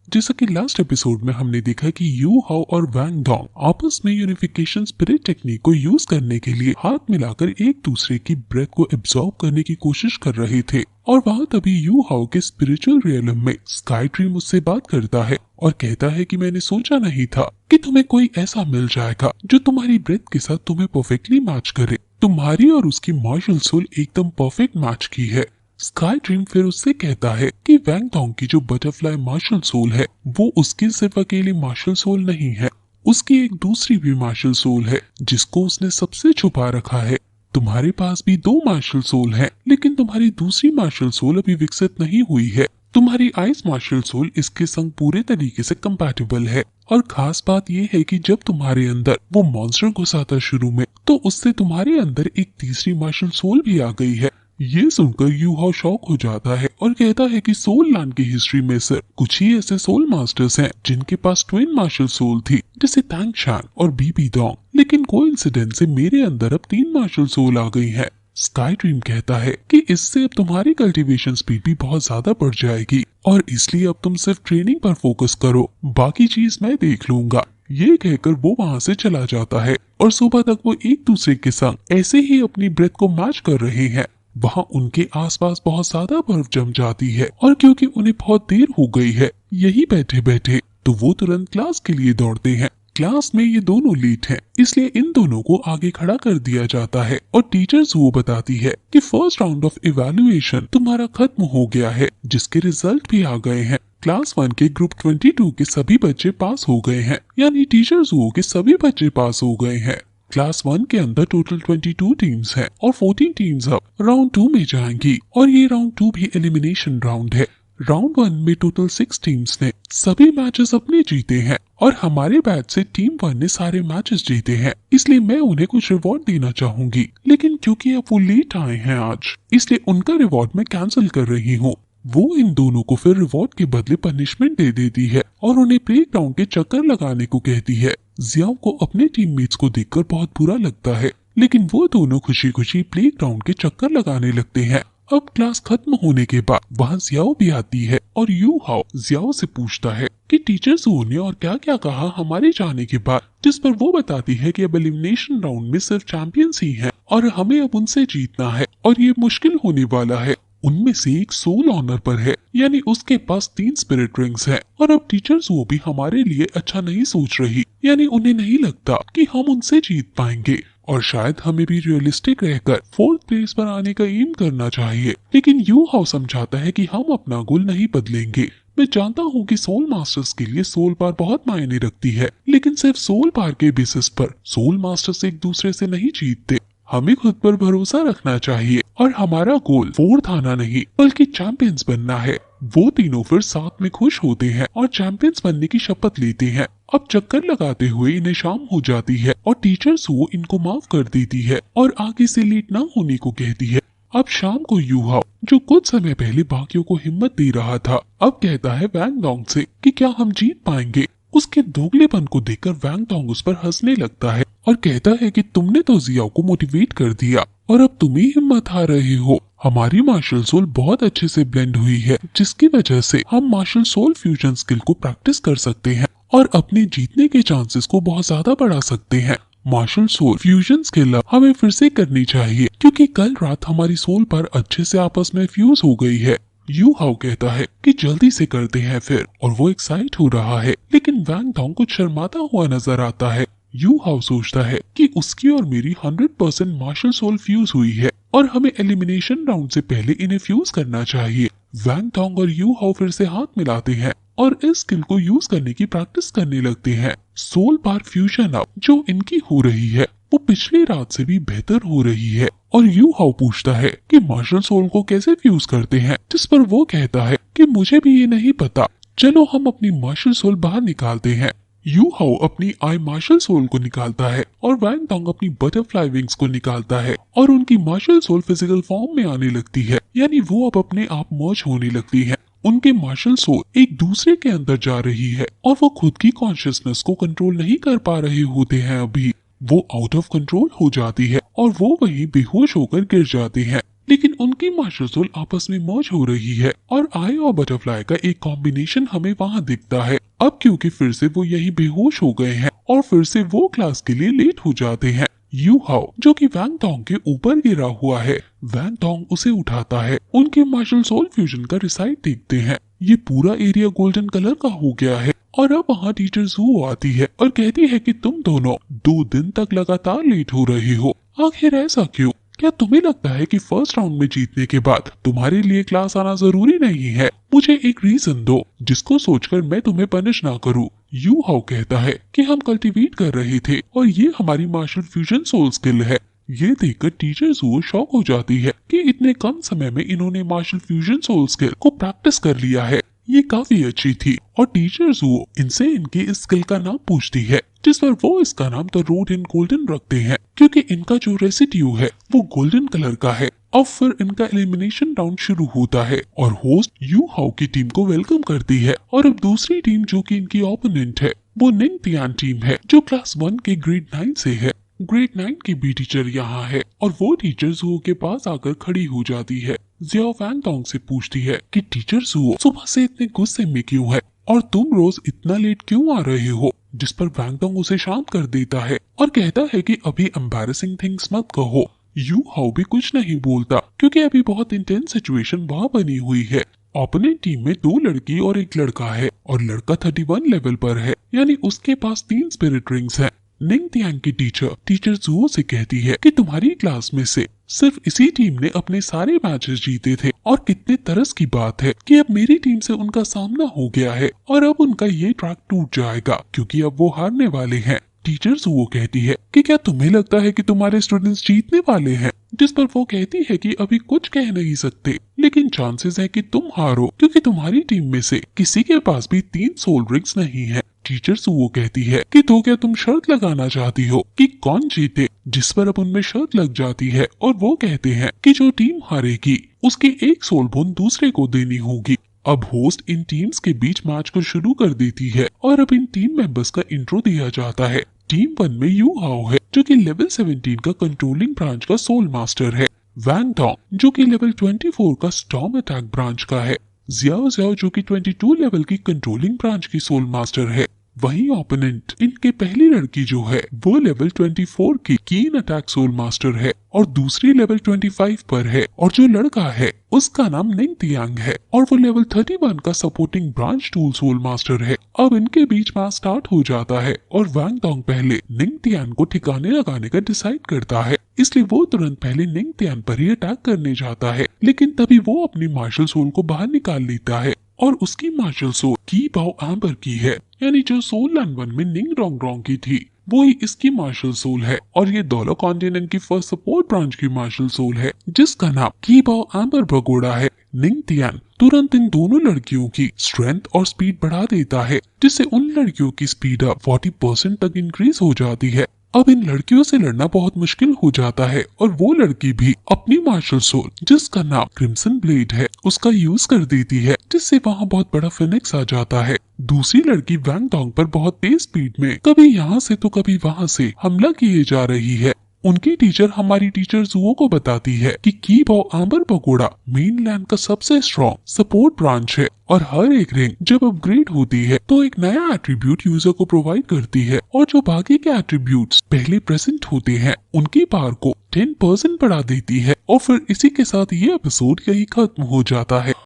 जैसा कि last episode में हमने देखा कि यू हाओ और वैंग डोंग आपस में यूनिफिकेशन स्पिरिट टेक्निक को यूज करने के लिए हाथ मिलाकर एक दूसरे की ब्रेथ को एब्जॉर्ब करने की कोशिश कर रहे थे। और वहाँ तभी यू हाओ के स्पिरिचुअल रियलम में स्काई ट्री मुझसे बात करता है और कहता है कि मैंने सोचा नहीं था कि तुम्हें कोई ऐसा मिल जाएगा जो तुम्हारी ब्रेथ के साथ तुम्हें परफेक्टली मैच करे। तुम्हारी और उसकी मार्शल सोल एकदम परफेक्ट मैच की है। स्काई ड्रीम फिर उससे कहता है कि वैंग डोंग की जो बटरफ्लाई मार्शल सोल है वो उसकी सिर्फ अकेली मार्शल सोल नहीं है, उसकी एक दूसरी भी मार्शल सोल है जिसको उसने सबसे छुपा रखा है। तुम्हारे पास भी दो मार्शल सोल हैं, लेकिन तुम्हारी दूसरी मार्शल सोल अभी विकसित नहीं हुई है। तुम्हारी आइस मार्शल सोल इसके संग पूरे तरीके से कंपैटिबल है। और खास बात यह है कि जब तुम्हारे अंदर वो मॉन्स्टर घुसा था शुरू में, तो उससे तुम्हारे अंदर एक तीसरी मार्शल सोल भी आ गई है। ये सुनकर यू हाओ शॉक हो जाता है और कहता है कि सोल लैंड की हिस्ट्री में सिर्फ कुछ ही ऐसे सोल मास्टर्स हैं जिनके पास ट्विन मार्शल सोल थी, जैसे तांग शान और बीबी डोंग, लेकिन कोइंसिडेंस से मेरे अंदर अब 3 मार्शल सोल आ गई हैं। स्काई ड्रीम कहता है कि इससे अब तुम्हारी कल्टीवेशन स्पीड भी बहुत ज्यादा बढ़ जाएगी और इसलिए अब तुम सिर्फ ट्रेनिंग पर फोकस करो, बाकी चीज मैं देख लूंगा। ये कहकर वो वहाँ से चला जाता है और सुबह तक वो एक दूसरे के संग ऐसे ही अपनी ब्रेथ को मैच कर रहे हैं। वहाँ उनके आसपास बहुत ज्यादा बर्फ जम जाती है और क्योंकि उन्हें बहुत देर हो गई है यही बैठे बैठे, तो वो तुरंत क्लास के लिए दौड़ते हैं। क्लास में ये दोनों लेट हैं, इसलिए इन दोनों को आगे खड़ा कर दिया जाता है और टीचर्स वो बताती है कि फर्स्ट राउंड ऑफ इवैल्यूएशन तुम्हारा खत्म हो गया है, जिसके रिजल्ट भी आ गए हैं। क्लास 1 के ग्रुप 22 के सभी बच्चे पास हो गए हैं, यानी टीचर्स वो के सभी बच्चे पास हो गए हैं। क्लास 1 के अंदर टोटल 22 टीम्स हैं और 14 टीम्स अब राउंड 2 में जाएंगी और ये राउंड 2 भी एलिमिनेशन राउंड है। राउंड 1 में टोटल 6 टीम्स ने सभी मैचेस अपने जीते हैं और हमारे बैच से टीम 1 ने सारे मैचेस जीते हैं, इसलिए मैं उन्हें कुछ रिवॉर्ड देना चाहूंगी, लेकिन क्योंकि अब वो लेट आए हैं आज, इसलिए उनका रिवॉर्ड मैं कैंसिल कर रही हूँ। वो इन दोनों को फिर रिवॉर्ड के बदले पनिशमेंट दे देती है और उन्हें प्ले ग्राउंड के चक्कर लगाने को कहती है। जियाओ को अपने टीममेट्स को देखकर बहुत बुरा लगता है, लेकिन वो दोनों खुशी खुशी प्ले ग्राउंड के चक्कर लगाने लगते हैं। अब क्लास खत्म होने के बाद वहाँ जियाओ भी आती है और यू हाओ जियाओ से पूछता है कि टीचर्स ने और क्या क्या कहा हमारे जाने के बाद, जिस पर वो बताती है कि अब एलिमिनेशन राउंड में सिर्फ चैंपियंस ही हैं और हमें अब उनसे जीतना है और ये मुश्किल होने वाला है। उनमें से एक सोल ऑनर पर है, यानी उसके पास 3 स्पिरिट रिंग्स हैं और अब टीचर्स वो भी हमारे लिए अच्छा नहीं सोच रही, यानी उन्हें नहीं लगता कि हम उनसे जीत पाएंगे और शायद हमें भी रियलिस्टिक रहकर 4th प्लेस पर आने का एम करना चाहिए। लेकिन यू हाओ समझाता है कि हम अपना गोल नहीं बदलेंगे। मैं जानता हूँ कि सोल मास्टर्स के लिए सोल पार बहुत मायने रखती है, लेकिन सिर्फ सोल पार के बेसिस पर सोल मास्टर्स एक दूसरे से नहीं जीतते। हमें खुद पर भरोसा रखना चाहिए और हमारा गोल 4th आना नहीं बल्कि चैंपियंस बनना है। वो तीनों फिर साथ में खुश होते हैं और चैंपियंस बनने की शपथ लेते हैं। अब चक्कर लगाते हुए इन्हें शाम हो जाती है और टीचर्स वो इनको माफ कर देती है और आगे से लेट ना होने को कहती है। अब शाम को यू हाओ, जो कुछ समय पहले बाकियों को हिम्मत दे रहा था, अब कहता है वैंग डोंग से कि क्या हम जीत पाएंगे। उसके दोगलेपन को देखकर वैंग डोंग उस पर हंसने लगता है और कहता है कि तुमने तो जियाओ को मोटिवेट कर दिया और अब तुम ही हिम्मत हार रहे हो। हमारी मार्शल सोल बहुत अच्छे से ब्लेंड हुई है, जिसकी वजह से हम मार्शल सोल फ्यूजन स्किल को प्रैक्टिस कर सकते हैं और अपने जीतने के चांसेस को बहुत ज्यादा बढ़ा सकते हैं। मार्शल सोल फ्यूजन स्किल अब हमें फिर से करनी चाहिए क्योंकि कल रात हमारी सोल पर अच्छे से आपस में फ्यूज हो गई है। यू हाओ कहता है कि जल्दी से करते हैं फिर, और वो एक्साइट हो रहा है, लेकिन वैंग डोंग कुछ शर्माता हुआ नजर आता है। यू हाओ सोचता है कि उसकी और मेरी 100% मार्शल सोल फ्यूज हुई है और हमें एलिमिनेशन राउंड से पहले इन्हें फ्यूज करना चाहिए। वैंग डोंग और यू हाओ फिर से हाथ मिलाते हैं और इस स्किल को यूज करने की प्रैक्टिस करने लगते हैं। सोल पार फ्यूजन अब जो इनकी हो रही है वो पिछली रात से भी बेहतर हो रही है और यू हाओ पूछता है कि मार्शल सोल को कैसे फ्यूज करते हैं, जिस पर वो कहता है कि मुझे भी ये नहीं पता, चलो हम अपनी मार्शल सोल बाहर निकालते हैं। यू हाओ अपनी आई मार्शल सोल को निकालता है और वैंग डोंग अपनी बटरफ्लाई विंग्स को निकालता है और उनकी मार्शल सोल फिजिकल फॉर्म में आने लगती है, यानी वो अब अपने आप मर्ज होने लगती है। उनके मार्शल सोल एक दूसरे के अंदर जा रही है और वो खुद की कॉन्शियसनेस को कंट्रोल नहीं कर पा रहे होते हैं। अभी वो आउट ऑफ कंट्रोल हो जाती है और वो वहीं बेहोश होकर गिर जाते हैं। लेकिन उनकी मार्शल सोल आपस में मर्ज हो रही है और आई और बटरफ्लाई का एक कॉम्बिनेशन हमें वहाँ दिखता है। अब क्योंकि फिर से वो यही बेहोश हो गए हैं और फिर से वो क्लास के लिए लेट हो जाते हैं। यू हाओ जो कि वैंग डोंग के ऊपर गिरा हुआ है, वैंग डोंग उसे उठाता है। उनके मार्शल सोल फ्यूजन का रिसाइट देखते हैं। ये पूरा एरिया गोल्डन कलर का हो गया है और अब वहाँ टीचर जू आती है और कहती है कि तुम दोनों 2 दिन तक लगातार लेट हो रहे हो। आखिर ऐसा क्यों? क्या तुम्हें लगता है कि फर्स्ट राउंड में जीतने के बाद तुम्हारे लिए क्लास आना जरूरी नहीं है? मुझे एक रीजन दो जिसको सोचकर मैं तुम्हें पनिश ना करूं। यू हाउ कहता है कि हम कल्टीवेट कर रहे थे और ये हमारी मार्शल फ्यूजन सोल स्किल है। ये देखकर टीचर जू शॉक हो जाती है कि इतने कम समय में इन्होंने मार्शल फ्यूजन सोल स्किल को प्रैक्टिस कर लिया है। ये काफी अच्छी थी और टीचर जू इनसे इनकी इस स्किल का नाम पूछती है, जिस पर वो इसका नाम द रोड इन गोल्डन रखते हैं क्योंकि इनका जो रेसिड्यू है वो गोल्डन कलर का है। अब फिर इनका एलिमिनेशन राउंड शुरू होता है और होस्ट यू हाउ की टीम को वेलकम करती है और अब दूसरी टीम जो कि इनकी ओपोनेंट है वो निंग तियान टीम है जो क्लास 1 के ग्रेड 9 से है। ग्रेड 9 की भी टीचर यहाँ है और वो टीचर जू के पास आकर खड़ी हो जाती है। जियाओ वैंग डोंग से पूछती है कि टीचर जू सुबह से इतने गुस्से में क्यों है और तुम रोज इतना लेट क्यों आ रहे हो? जिस पर वैंग डोंग उसे शांत कर देता है और कहता है कि अभी एम्बैरेसिंग थिंग्स मत कहो। यू हाउ भी कुछ नहीं बोलता क्योंकि अभी बहुत इंटेंस सिचुएशन वहाँ बनी हुई है। ओपोनेंट टीम में 2 लड़की और 1 लड़का है और लड़का 31 लेवल पर है, यानी उसके पास 3 स्पिरिट रिंग्स हैं। निंग तियांग की टीचर जू से कहती है कि तुम्हारी क्लास में से सिर्फ इसी टीम ने अपने सारे मैचेस जीते थे और कितने तरस की बात है कि अब मेरी टीम से उनका सामना हो गया है और अब उनका ये ट्रैक टूट जाएगा क्योंकि अब वो हारने वाले हैं। टीचर जू कहती है कि क्या तुम्हें लगता है कि तुम्हारे स्टूडेंट्स जीतने वाले हैं? जिस पर वो कहती है कि अभी कुछ कह नहीं सकते, लेकिन चांसेस है कि तुम हारो क्योंकि तुम्हारी टीम में से किसी के पास भी 3 सोल रिंग्स नहीं है। टीचर वो कहती है कि तो क्या तुम शर्त लगाना चाहती हो कि कौन जीते? जिस पर अब उनमें शर्त लग जाती है और वो कहते हैं कि जो टीम हारेगी उसकी 1 सोल बोन दूसरे को देनी होगी। अब होस्ट इन टीम्स के बीच मैच को शुरू कर देती है और अब इन टीम मेंबर्स का इंट्रो दिया जाता है। टीम 1 में यू हाओ है जो कि लेवल 17 का कंट्रोलिंग ब्रांच का सोल मास्टर है। वैंग डोंग जो कि लेवल 24 का स्टॉर्म अटैक ब्रांच का है। जियाओ जियाओ जो कि 22 लेवल की कंट्रोलिंग ब्रांच की सोल मास्टर है। वहीं ओपोनेंट इनके पहली लड़की जो है वो लेवल 24 की कीन अटैक सोल मास्टर है और दूसरी लेवल 25 पर है और जो लड़का है उसका नाम निंग तियांग है और वो लेवल 31 का supporting branch tool soul master है। अब इनके बीच मैच स्टार्ट हो जाता है और वैंग डोंग पहले निंग तियान को ठिकाने लगाने का डिसाइड करता है, इसलिए वो तुरंत पहले निंग तियान पर ही अटैक करने जाता है, लेकिन तभी वो अपनी मार्शल सोल को बाहर निकाल लेता है और उसकी मार्शल सोल की बाओ एम्बर की है, यानी जो सोल लैंड 1 में निंग रोंग रोंग की थी वो ही इसकी मार्शल सोल है और ये दोलो कॉन्टिनेंट की फर्स्ट सपोर्ट ब्रांच की मार्शल सोल है जिसका नाम की बाओ एम्बर भगोड़ा है। निंग तियान तुरंत इन दोनों लड़कियों की स्ट्रेंथ और स्पीड बढ़ा देता है जिससे उन लड़कियों की स्पीड अब 40% तक इंक्रीज हो जाती है। अब इन लड़कियों से लड़ना बहुत मुश्किल हो जाता है और वो लड़की भी अपनी मार्शल सोल जिसका नाम क्रिम्सन ब्लेड है उसका यूज कर देती है जिससे वहाँ बहुत बड़ा फिनिक्स आ जाता है। दूसरी लड़की वैंग डोंग पर बहुत तेज स्पीड में कभी यहाँ से तो कभी वहाँ से हमला किए जा रही है। उनकी टीचर हमारी टीचर जुओ को बताती है कि की बाओ एम्बर भगोड़ा मेनलैंड का सबसे स्ट्रॉन्ग सपोर्ट ब्रांच है और हर एक रिंग जब अपग्रेड होती है तो एक नया एट्रीब्यूट यूजर को प्रोवाइड करती है और जो बाकी के एट्रीब्यूट्स पहले प्रेजेंट होते हैं उनकी पावर को 10% बढ़ा देती है। और फिर इसी के साथ ये एपिसोड यही खत्म हो जाता है।